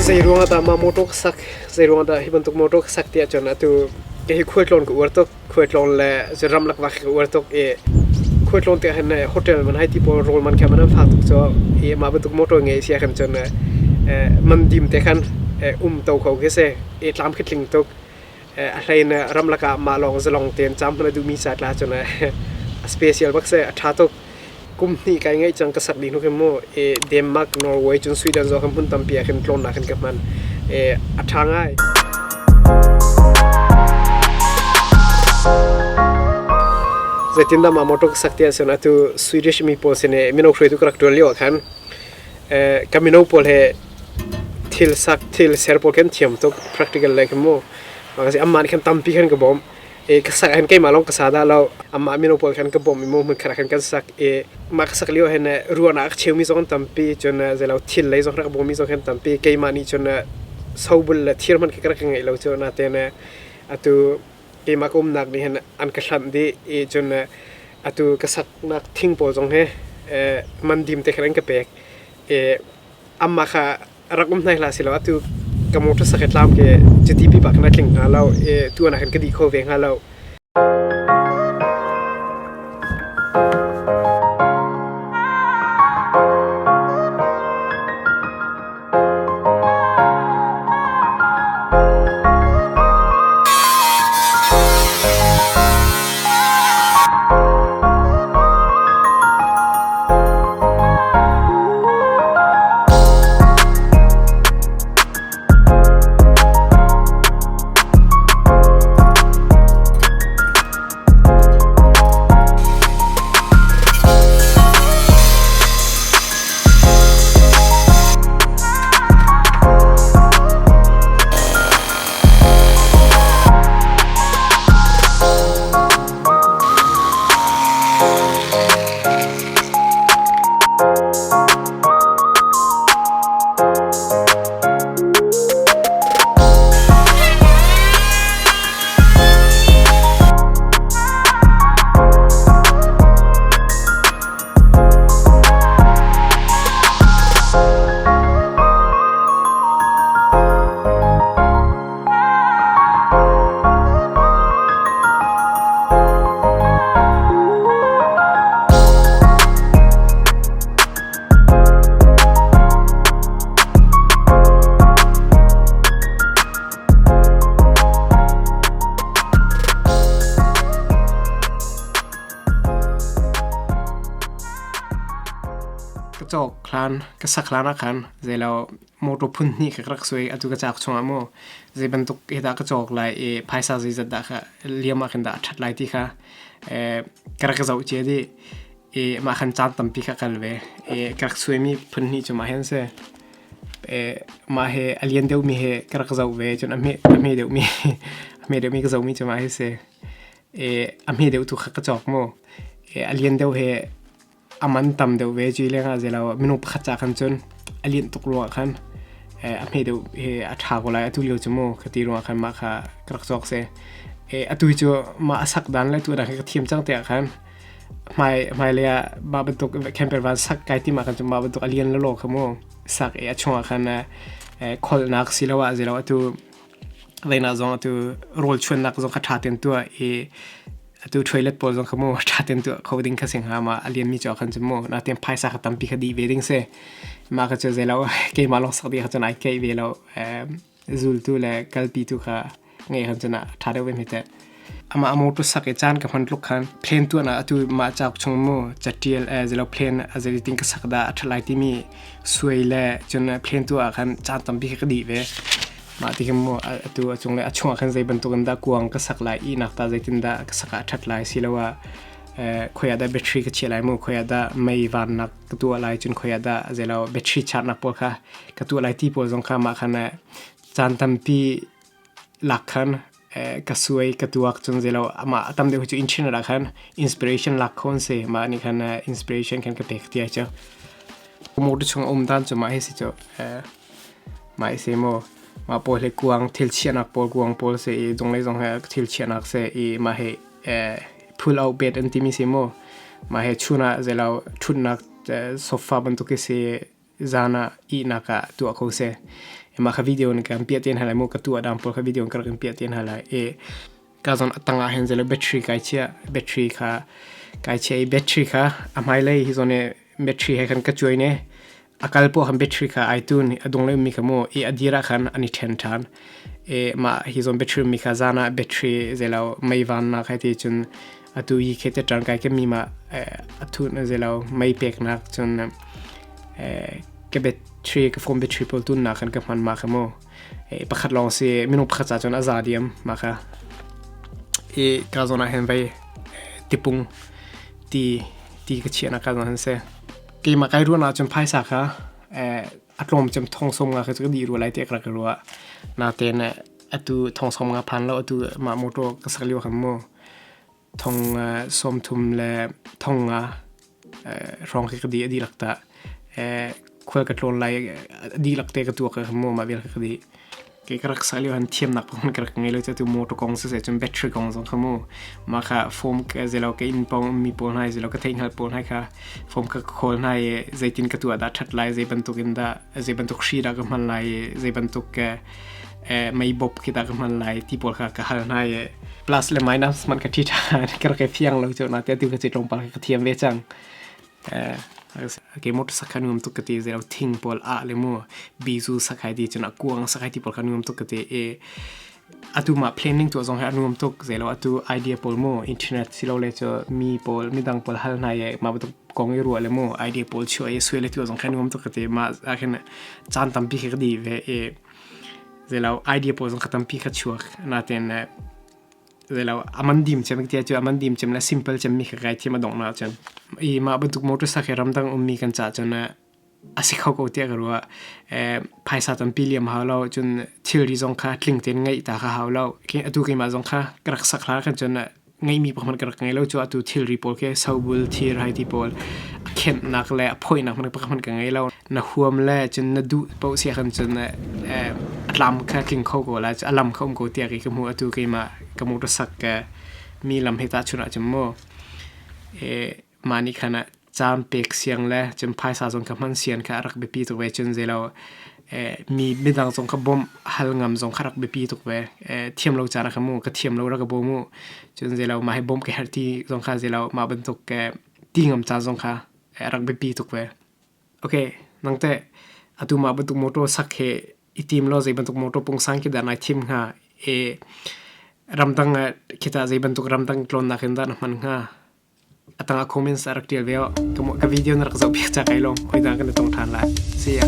Zairuang ada ma motok sak zairuang ada hibantuk motok sak tia chona tu ke khuatlon ko urtok khuatlon le zeram lak wak urtok e khuatlon te han hotel man hai tipo rol man khamana phatuk cho e ma batuk motor nge sia khan chona man dim te khan to kho ke se e tlam khitling tok a hlaina ram laka ma long zalong ten cham na du mi sa kla chona special bakse atha tok kumni kai ngai chang ka sak ding no ke mo e Denmark Norway chun Sweden zo kam pun tampia khan klon na khan ka man e athangai Zetinda ma motok saktia sona tu Swedish mi po sene mino khoi tu karakter lio khan kamino pol he thil sak thil serpo ken thiam tok practical like mo magasi amman khan tampi khan ka bom e kasak han kai malong kasada law amma mino pol khan ka bom mo mun khara khan kan sak e ma kasak lio hen ruana ak cheu mi zon tampi chona zelaw thil lei zon rak bom mi zon khan tampi kai mani chona saubul thir man ka krak ngai law chona tena atu ke makum nak ni hen an ka hlan di e chona atu kasak nak thing pol zong he mandim te khrang ka pek e amma kha rakum nai la silo atu kamoto sakhet lam ke GDP bak na tling halaw e tu ana kan kadi kho ve halawจอกคลานก็สักคลานนะคันเจเราโมโตพุ่นนี่ก็รักสวยอจุกจากชงอโมเจบรรทุกเฮดากระจอกลายภายซาจิจัดดาค่ะเลียมาขันดาชัดลายที่ค่ะกระกระเจ้าเจดีมาขันจานตั้มปีค่ะกันเวกระสวยมีพุ่นนี่จะมาเห็นเสมาเฮอเลียนเดียวมีเฮกระกระเจ้าเวจนอเมเดียวมีกระเจ้ามีจะมาเฮเสอเมเดียวถูกกระจอกโมอเลียนเดียวเฮอามันตำเดียวเวจีเลี้ยงอาเจเราไม่นุ่งขัดจากกันจนอเลียนตกลงกันไม่เดียวอัฐากอะไรตุเลียวจมูกตีลงกันมาค่ะกระจกเสตุยจะมาสักดันและตัวดังก็เทียมจังเตะกันไม่เลยบาบตุกแคมเปญวันสักไกที่มากันจนบาบตุกอเลียนแล้วโลกขโมสักช่วงกันคนนักศิลปะเจเราตุอะไรนะจงตุโรลชวนนักจงขัดขาเต็มตัวตัวทรเลตบอลจงขโมยชาเต็มตัวเขาดิ้งข้าเสียงหามาเรียนมีจอขันจมูกน่าเต็มไพ่สักตั้มปีคดีเวดิ้งเซ่มาก็จะเจเราเกมมาลองสักดีขันจนไอเกย์เวเราซูลตัวและกัลปีตัวค่ะไงขันจนะท้าได้เว้นเหตุอามาอโมตุสักจานกับพันลูกขันเพลนตัวน่ะตัวมาจากชงโมจัดเทียลเจเราเพลนอาจจะดิ้งก็สักดาทลายที่มีสวยและจนเพลนตัวขันจานตั้มปีคดีเวมาที่เขาโมตัวจงเลยช่วงขันใจบรรทุกกันดากวางก็สักลายอีนักตาใจตินดาก็สักทัดลายสิแล้วว่าขยาดาแบตเตอรี่ก็เชื่อลายมูขยาดาไม่วันนักก็ตัวลายจนขยาดาใจเราแบตเตอรี่ชาร์จนักพอค่ะก็ตัวลายที่พอจงข้ามาขันจานตั้มปีหลักขันก็สวยก็ตัวจนใจเรามาตั้มเดียวจะอินชินหลักขันอินสปิเรชันหลักคนเสียมานี่ขันอินสปิเรชันขันก็เด็กที่ไอ้เจ้าโมดูช่วงอมด้านจะมาให้สิเจ้ามาให้เสียโมมาพอเลยกวางทิลเชียนักพอกวางพอเสียตรงเลยตรงให้ทิลเชียนักเสียมาให้pull out bed อันที่มีสิโมมาให้ชุนะเจเราชุดนักโซฟาบรรทุกเสียจานะอีนักตัวเขาเสีย มาค่ะวิดีโอนึงกันเปียเตียนหาไรโมกระตัวดำพอค่ะวิดีโอกันเปียเตียนหาไรก็จนตั้งอาเห็นจะเลยแบตเตอรี่ไกเชียแบตเตอรี่ค่ะไกเชียแบตเตอรี่ค่ะอ่ะไม่เลยที่ตอนนี้แบตเตอรี่ให้กันกระจายเนี่ยอากาศพวกแบตเตอรี่ค่ะไอตูนดงเลยมีขโมยอดีรักขันอันนี้เทนทันมาที่ตอนแบตเตอรี่มีค่ะจานะแบตเตอรี่เจเราไม่วันนักให้ที่จนตัวยี่เคจะจังไกก็มีมาทุนเจเราไม่เปียกนักจนก็แบตเตอรี่ก็ฟอร์มแบตเตอรี่พอตุนนักกันกับมันมาขโมประคัดลองเสียไม่ต้องประคัดจนอาซาเดียมมาค่ะก็จนเห็นไปติปุงตีกระเชียนะก็จนเห็นเสียกี่มาใกล้รู้นะจนไพ่สักค่ะอารมณ์จนทองสมงาคือจะดีรู้อะไรที่กระกรัวนาเตนตัวทองสมงาพันแล้วตัวมาโมโตก็สักเลี้ยวขโมทองสมทุมและทองรองคือดีหลักตาคุยกับโลนไลดีหลักเตะกับตัวขโมมาเวลคือดีก็รักษาเรื่องเทียมหนักเพราะมันกระทั่งไงเลยจะตัวมอเตอร์กองเสียจนแบตเตอรี่กองสองขโมมาค่ะโฟมก็จะเราก็อินปองมีปนให้จะเราก็ทิ้งให้ปนให้ค่ะโฟมก็โคลให้จะตินกับตัวดัดชัดไล่จะบรรทุกินได้จะบรรทุกชีดกับมันไล่จะบรรทุกไม่บบคิดกับมันไล่ที่ปนค่ะก็ให้ plus เลยไม่นะมันก็ที่ทานก็แค่เพียงเราจะน่าจะดูก็จะตรงไปกับเทียมเวจังque moto sakanum to kate zero thing pol a le mo bizu sakai di chana kuang sakai ti pol kanum to kate atuma planning to zong anum to zelo atu idea pol mo internet silo le cho mi pol mi dang pol hal na ye ma bu kong ru le mo idea pol cho ye suele to zong kanum to kate ma akin chan tam pi ke di ve zelo idea pol zong khatam pi kha chuak na tenเราอามันดิมจะไม่เที่ยวจะอามันดิมจะมัน simple จะมีแค่ที่มาดองนาจันมาบรรทุกมอเตอร์ไซค์รำตั้งมีกันจ่าจนอาศัยเขาก็เที่ยวกันว่าภายสาตันปีเลียมหาเราจนเที่ยวรีซองค่าทิ้งเต็นไงแต่หาเราแค่ตัวกี่มาซองค่ากระสักล้ากันจนไงมีประมาณกระไงเราจะตัวเที่ยวรีพอลแค่ซาบุลเที่ยวไรที่พอลเข็นนักแหละพ่อยนักมันประมาณกันไงเราหน้าหัวมันแหละจนดูเป้าเสียกันจนลำค่าทิ้งเขาก็แล้วจะลำเขาก็เที่ยวกี่ขโมยตัวกี่มากับมอเตอร์ไซค์มีลำให้ตาชนะจมโมมานี่ขณะจามเปกเสียงและจนภายสาจงกับมันเสียงค่ะรักเบปีตุกเวจนเจเรามีมิดังจงกับบ่มฮัลงำจงค่ะรักเบปีตุกเวเทียมเราจาระขโมก็เทียมเรารักบ่มจนเจเรามาให้บ่มแก่ที่จงค่ะเจเรามาบรรทุกตีงำจานจงค่ะรักเบปีตุกเวโอเคนั่งแต่อตุมาบรรทุกมอเตอร์สักเหอีทีมเราจะบรรทุกมอเตอร์ปงสังกิดานายทีมค่ะรำตั้งkitaจะบรรทุกรำตั้งกลอนนักเห็นได้นะมันง่าตั้งคอมเมนต์สักเดียวเดียวกับวิดีโอนักจะเพียงจากไอ้ลงคุยกันตรงทางละเสีย